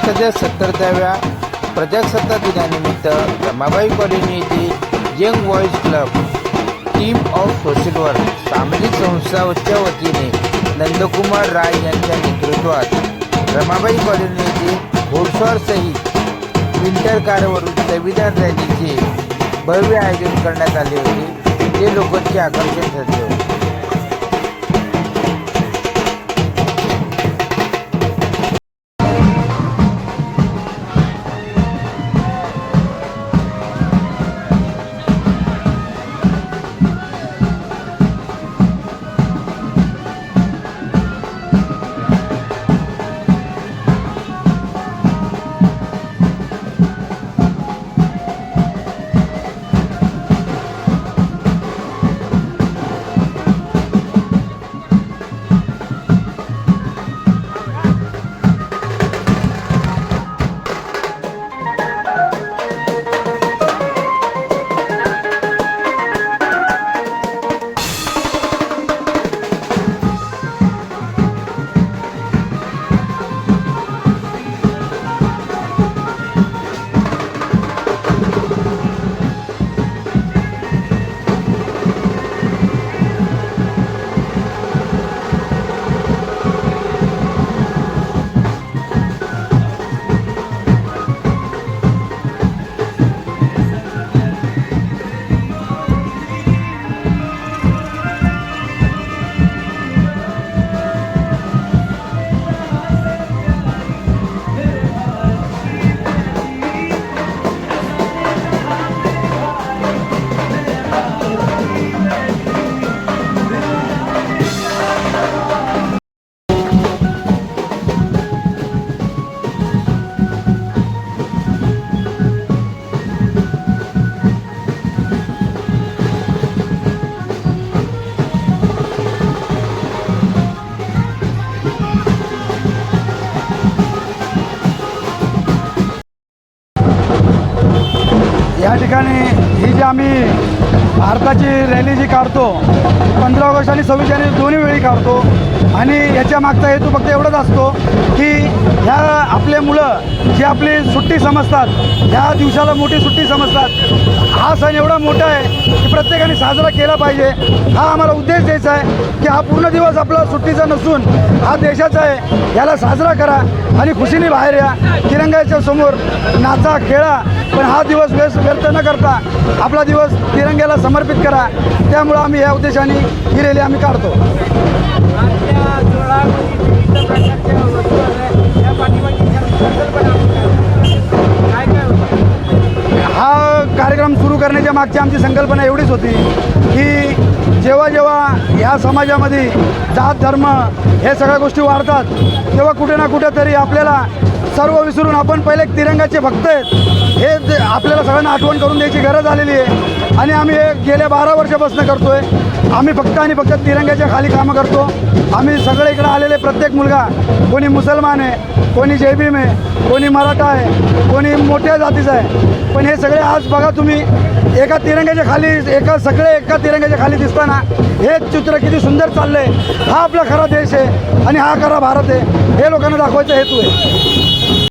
संसदेच्या 70व्या प्रजासत्ताक दिनानिमित्त रमाबाई कॉलनी येथे young voice club team of social work सामाजिक संस्थांच्या वतीने नंदकुमार राय यांच्या नेतृत्वात रमाबाई कॉलनी येथे घोडस्वारसहित विंटर कारवरून संविधान रॅलीचे भव्य आयोजन करण्यात आले होते, ते लोकांचे आकर्षण ठरले होते. या ठिकाणी ही जी आम्ही भारताची रॅली जी काढतो 15 ऑगस्ट आणि 26 जानेवारी दोन्ही वेळी काढतो आणि याच्या मागचा हेतू फक्त एवढंच असतो की ह्या आपले मुलं जी आपली सुट्टी समजतात, ह्या दिवसाला मोठी सुट्टी समजतात, हा सण एवढा मोठा आहे की प्रत्येकाने साजरा केला पाहिजे. हा आम्हाला उद्देश द्यायचा आहे की हा पूर्ण दिवस आपला सुट्टीचा नसून हा देशाचा आहे, याला साजरा करा आणि खुशीने बाहेर या, तिरंग्याच्या समोर नाचा खेळा, पण हा दिवस व्यर्थ न करता आपला दिवस तिरंग्याला समर्पित करा. त्यामुळं आम्ही या उद्देशाने ही रॅली आम्ही काढतो. हा कार्यक्रम सुरू करण्याच्या मागची आमची संकल्पना एवढीच होती की जेव्हा जेव्हा ह्या समाजामध्ये जात धर्म हे सगळ्या गोष्टी वाढतात तेव्हा कुठे ना कुठेतरी आपल्याला सर्व विसरून आपण पहिले तिरंगाचे भक्त आहेत हे आपल्याला सगळ्यांना आठवण करून द्यायची गरज आलेली आहे. आणि आम्ही हे गेल्या 12 वर्षापासून करतो आहे. आम्ही फक्त आणि फक्त तिरंग्याच्या खाली कामं करतो. आम्ही सगळे इकडे आलेले प्रत्येक मुलगा, कोणी मुसलमान आहे, कोणी जय भीम आहे, कोणी मराठा आहे, कोणी मोठ्या जातीचा आहे, पण हे सगळे आज बघा तुम्ही एका तिरंग्याच्या खाली सगळे एका तिरंग्याच्या खाली दिसताना हे चित्र किती सुंदर चाललं आहे. हा आपला खरा देश आहे आणि हा खरा भारत आहे, हे लोकांना दाखवायचा हेतू आहे.